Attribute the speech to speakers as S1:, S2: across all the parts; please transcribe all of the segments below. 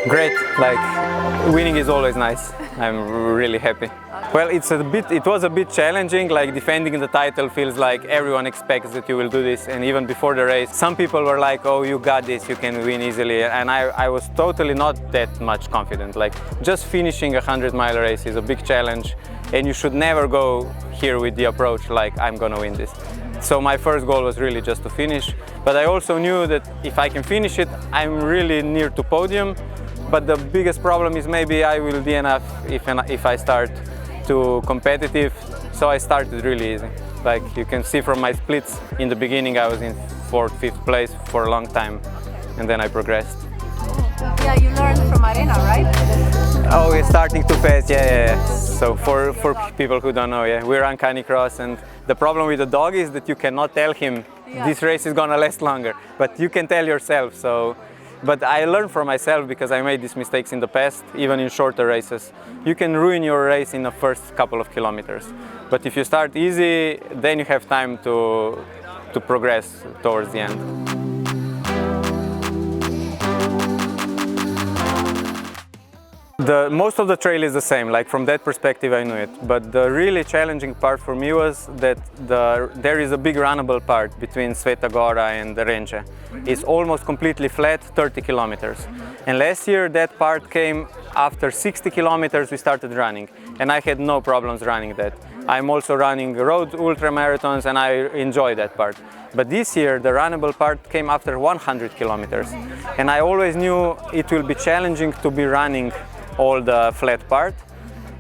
S1: Great, like winning is always nice. I'm really happy. Well, it was a bit challenging, like defending the title feels like everyone expects that you will do this, and even before the race, some people were like, oh, you got this, you can win easily, and I was totally not that much confident. Like, just finishing a 100-mile race is a big challenge, and you should never go here with the approach like, I'm gonna win this. So my first goal was really just to finish, but I also knew that if I can finish it, I'm really near to podium. But the biggest problem is maybe I will DNF if I start too competitive. So I started really easy. Like you can see from my splits, in the beginning I was in 4th, 5th place for a long time, and then I progressed.
S2: Yeah, you learned from Arena, right?
S1: Oh, it's starting too fast, yeah. So for people who don't know, yeah, we're on Canicross, and the problem with the dog is that you cannot tell him this race is gonna last longer, but you can tell yourself. So. But I learned from myself because I made these mistakes in the past, even in shorter races. You can ruin your race in the first couple of kilometers. But if you start easy, then you have time to progress towards the end. Most of the trail is the same, like from that perspective I knew it. But the really challenging part for me was that there is a big runnable part between Sveta Gora and the Anže. It's almost completely flat, 30 kilometers. And last year that part came after 60 kilometers we started running. And I had no problems running that. I'm also running road ultramarathons and I enjoy that part. But this year the runnable part came after 100 kilometers. And I always knew it will be challenging to be running all the flat part,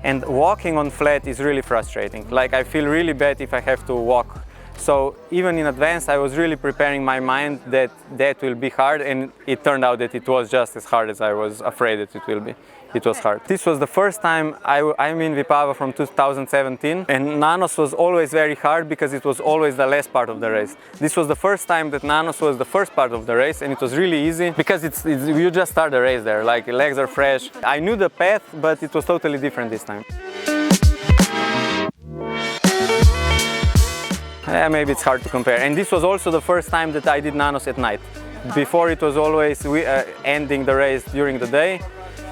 S1: and walking on flat is really frustrating. Like I feel really bad if I have to walk. So even in advance I was really preparing my mind that that will be hard, and it turned out that it was just as hard as I was afraid that it will be. It was hard. This was the first time I'm in Vipava from 2017, and Nanos was always very hard because it was always the last part of the race. This was the first time that Nanos was the first part of the race, and it was really easy because you just start the race there, like legs are fresh. I knew the path, but it was totally different this time. Yeah, maybe it's hard to compare. And this was also the first time that I did Nanos at night. Before it was always ending the race during the day.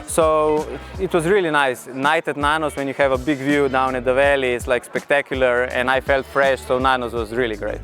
S1: So it was really nice. Night at Nanos, when you have a big view down at the valley, it's like spectacular, and I felt fresh, so Nanos was really great.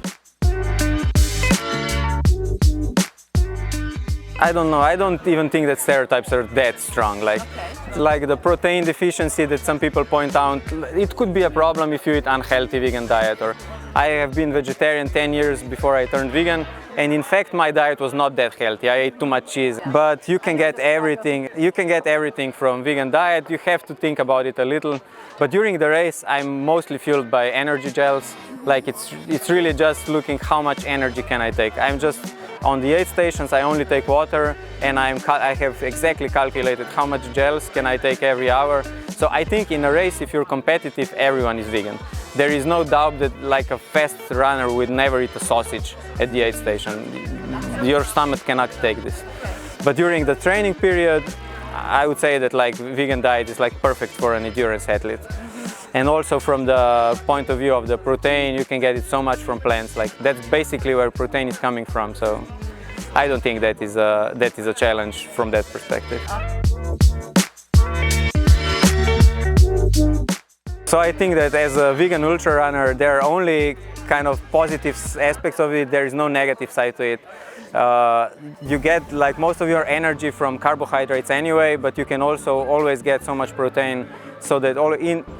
S1: I don't know, I don't even think that stereotypes are that strong. Like the protein deficiency that some people point out, it could be a problem if you eat unhealthy vegan diet. Or I have been vegetarian 10 years before I turned vegan, and in fact my diet was not that healthy. I ate too much cheese. But you can get everything. You can get everything from vegan diet. You have to think about it a little. But during the race, I'm mostly fueled by energy gels. Like it's really just looking how much energy can I take. I'm just on the aid stations. I only take water, and I have exactly calculated how much gels can I take every hour. So I think in a race, if you're competitive, everyone is vegan. There is no doubt that like a fast runner would never eat a sausage at the aid station. Your stomach cannot take this. But during the training period, I would say that like vegan diet is like perfect for an endurance athlete. And also from the point of view of the protein, you can get it so much from plants. Like that's basically where protein is coming from. So I don't think that is a challenge from that perspective. So I think that as a vegan ultra runner, there are only kind of positive aspects of it. There is no negative side to it. You get like most of your energy from carbohydrates anyway, but you can also always get so much protein, so that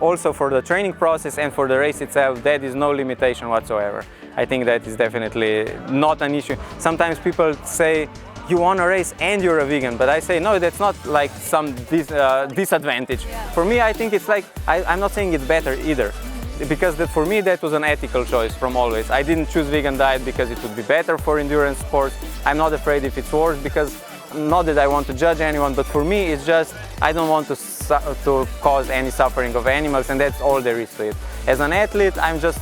S1: also for the training process and for the race itself, that is no limitation whatsoever. I think that is definitely not an issue. Sometimes people say, you want to race and you're a vegan, but I say no, that's not like some disadvantage. For me, I think it's like, I'm not saying it's better either, because for me that was an ethical choice from always. I didn't choose vegan diet because it would be better for endurance sports. I'm not afraid if it's worse, because not that I want to judge anyone, but for me it's just I don't want to cause any suffering of animals, and that's all there is to it. As an athlete, I'm just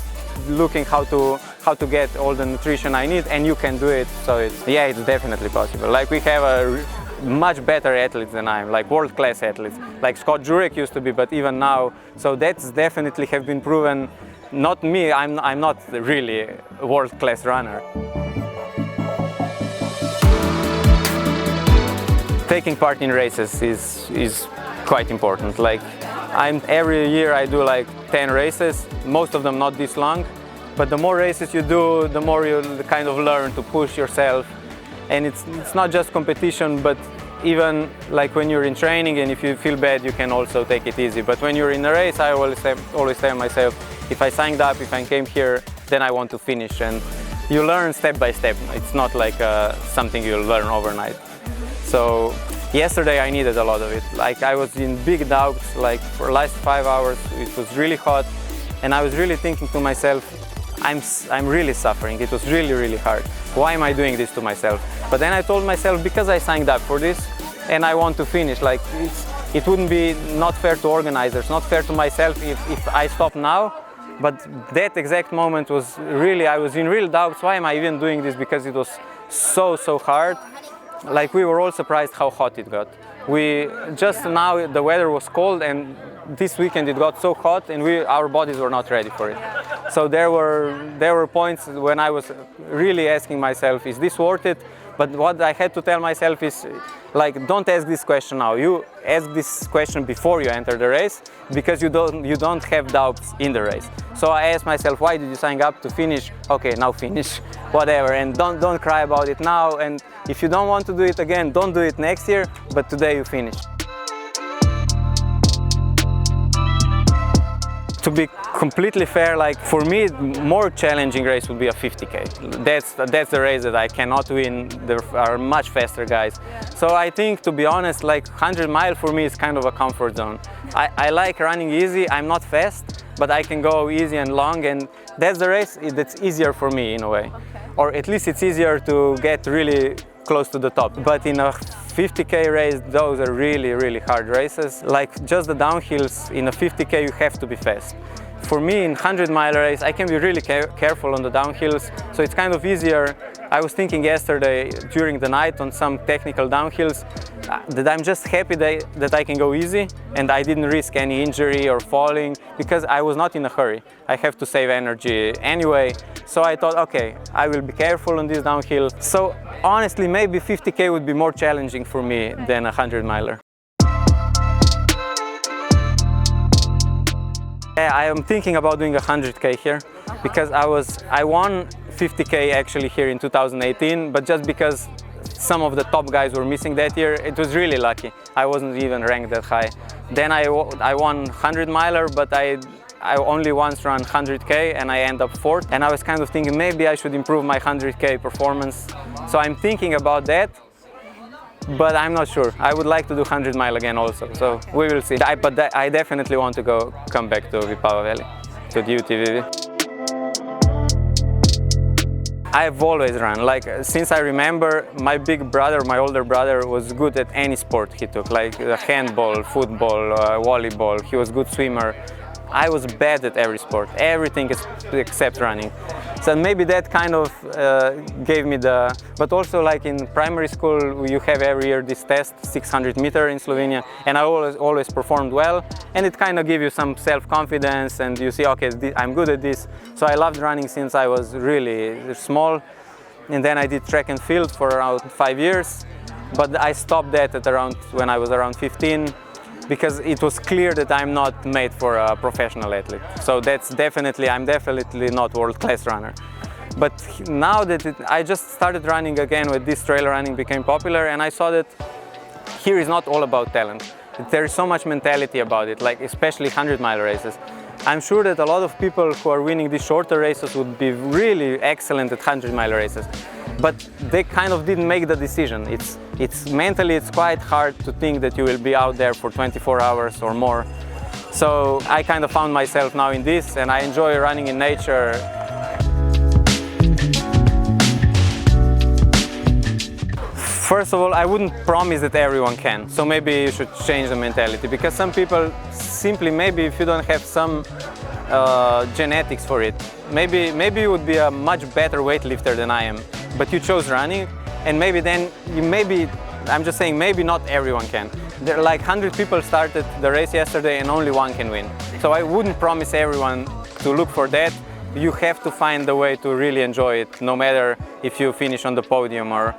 S1: looking how to get all the nutrition I need, and you can do it. So it's definitely possible. Like we have a much better athletes than I am, like world-class athletes, like Scott Jurek used to be, but even now. So that's definitely have been proven. Not me, I'm not really a world-class runner. taking part in races is quite important. Like every year I do like 10 races, most of them not this long, but the more races you do, the more you kind of learn to push yourself. And it's not just competition, but even like when you're in training and if you feel bad, you can also take it easy. But when you're in a race, I always tell myself, if I signed up, if I came here, then I want to finish. And you learn step by step. It's not like something you'll learn overnight. So yesterday I needed a lot of it. Like I was in big doubts, like for the last 5 hours, it was really hot. And I was really thinking to myself, I'm really suffering. It was really, really hard. Why am I doing this to myself? But then I told myself, because I signed up for this and I want to finish, like it wouldn't be not fair to organizers, not fair to myself if I stop now. But that exact moment was really, I was in real doubts. Why am I even doing this? Because it was so hard. Like we were all surprised how hot it got. Just now the weather was cold, and this weekend it got so hot and our bodies were not ready for it. So there were points when I was really asking myself, is this worth it? But what I had to tell myself is, like, don't ask this question now. You ask this question before you enter the race, because you don't have doubts in the race. So I asked myself, why did you sign up to finish? Okay, now finish, whatever, and don't cry about it now. And if you don't want to do it again, don't do it next year, but today you finish. To be completely fair, like for me, more challenging race would be a 50K. That's the race that I cannot win. There are much faster guys. So I think, to be honest, like 100 mile for me is kind of a comfort zone. I like running easy. I'm not fast, but I can go easy and long, and that's the race that's easier for me in a way.
S2: Okay.
S1: Or at least it's easier to get really close to the top. But in a 50K race, those are really, really hard races. Like just the downhills, in a 50K you have to be fast. For me, in 100-mile race, I can be really careful on the downhills, so it's kind of easier. I was thinking yesterday during the night on some technical downhills that I'm just happy that I can go easy and I didn't risk any injury or falling, because I was not in a hurry. I have to save energy anyway. So I thought, okay, I will be careful on this downhill. So honestly, maybe 50K would be more challenging for me than a 100-miler. I am thinking about doing a 100K here, because I won 50K actually here in 2018, but just because some of the top guys were missing that year, it was really lucky. I wasn't even ranked that high. Then I won 100-miler, but I only once ran 100K and I end up 4th. And I was kind of thinking maybe I should improve my 100K performance. So I'm thinking about that, but I'm not sure. I would like to do 100-mile again also, so we will see. But I definitely want to come back to Vipava Valley, to the UTVV. I've always run, like since I remember, my big brother, my older brother, was good at any sport he took, like handball, football, volleyball. He was a good swimmer. I was bad at every sport, everything except running. So maybe that kind of gave me but also like in primary school, you have every year this test, 600 meter in Slovenia, and I always performed well, and it kind of gives you some self-confidence, and you see, okay, I'm good at this. So I loved running since I was really small, and then I did track and field for around 5 years, but I stopped that when I was around 15. Because it was clear that I'm not made for a professional athlete. So I'm definitely not world-class runner. But now that I just started running again, with this trail running became popular, and I saw that here is not all about talent. There is so much mentality about it, like especially 100-mile races. I'm sure that a lot of people who are winning these shorter races would be really excellent at 100-mile races. But they kind of didn't make the decision. Mentally it's quite hard to think that you will be out there for 24 hours or more. So I kind of found myself now in this, and I enjoy running in nature. First of all, I wouldn't promise that everyone can. So maybe you should change the mentality, because some people simply, maybe if you don't have some genetics for it, maybe you would be a much better weightlifter than I am. But you chose running, and maybe then I'm just saying, maybe not everyone can. There are like 100 people started the race yesterday and only one can win. So I wouldn't promise everyone to look for that. You have to find a way to really enjoy it, no matter if you finish on the podium or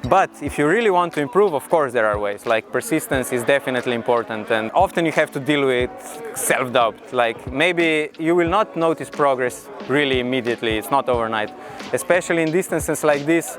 S1: But if you really want to improve, of course there are ways. Like persistence is definitely important, and often you have to deal with self-doubt. Like maybe you will not notice progress really immediately, it's not overnight. Especially in distances like this,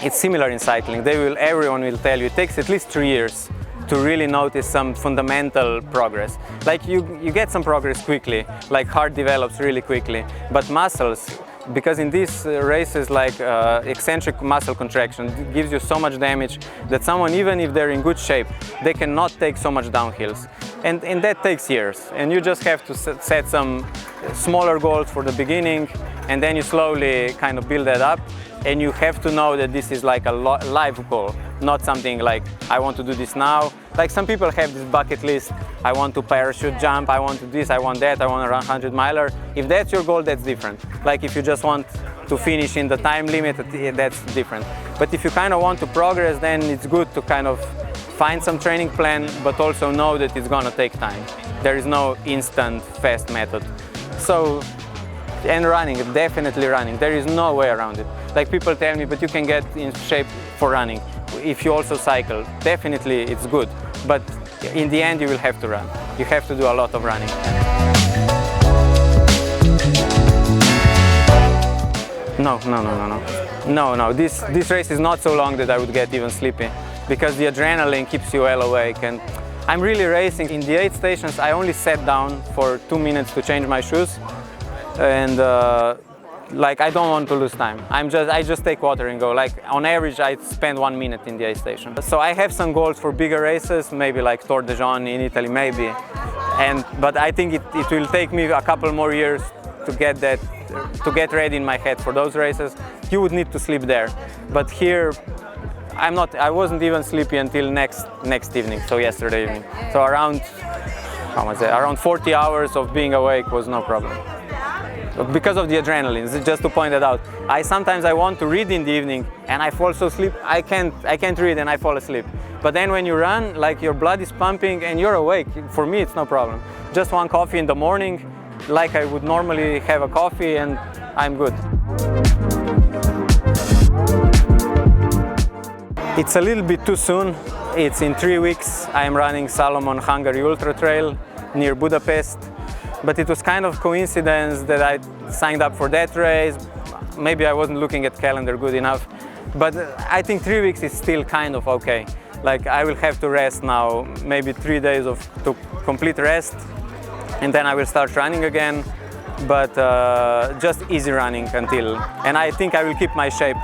S1: it's similar in cycling. Everyone will tell you it takes at least 3 years to really notice some fundamental progress. Like you get some progress quickly, like heart develops really quickly, but muscles, because in these races like eccentric muscle contraction gives you so much damage that someone, even if they're in good shape, they cannot take so much downhills. And that takes years. And you just have to set some smaller goals for the beginning, and then you slowly kind of build that up. And you have to know that this is like a life goal, not something like, I want to do this now. Like some people have this bucket list, I want to parachute jump, I want to this, I want that, I want to run 100-miler. If that's your goal, that's different. Like if you just want to finish in the time limit, that's different. But if you kind of want to progress, then it's good to kind of find some training plan, but also know that it's gonna take time. There is no instant, fast method. So, and running, definitely running. There is no way around it. Like people tell me, but you can get in shape for running if you also cycle. Definitely it's good, but in the end you will have to run. You have to do a lot of running. No. This race is not so long that I would get even sleepy, because the adrenaline keeps you well awake. And I'm really racing. In the 8 stations, I only sat down for 2 minutes to change my shoes. And like I don't want to lose time. I just take water and go. Like on average, I spend 1 minute in the aid station. So I have some goals for bigger races, maybe like Tour de Jean in Italy, maybe. But I think it will take me a couple more years to get ready in my head for those races. You would need to sleep there. But here, I wasn't even sleepy until next evening, so yesterday evening. So around 40 hours of being awake was no problem. Because of the adrenaline, just to point that out. Sometimes I want to read in the evening and I fall asleep. I can't read and I fall asleep. But then when you run, like your blood is pumping and you're awake. For me, it's no problem. Just 1 coffee in the morning, like I would normally have a coffee, and I'm good. It's a little bit too soon. It's in 3 weeks. I'm running Salomon Hungary Ultra Trail near Budapest. But it was kind of coincidence that I signed up for that race. Maybe I wasn't looking at calendar good enough. But I think 3 weeks is still kind of okay. Like I will have to rest now, maybe 3 days to complete rest. And then I will start running again. But just easy running until. And I think I will keep my shape.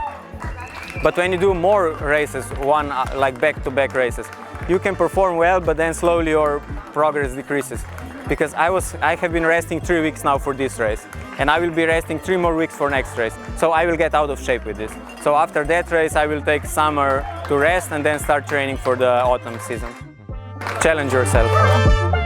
S1: But when you do more races, like back-to-back races, you can perform well, but then slowly your progress decreases. Because I have been resting 3 weeks now for this race, and I will be resting 3 more weeks for next race. So I will get out of shape with this. So after that race, I will take summer to rest and then start training for the autumn season. Challenge yourself.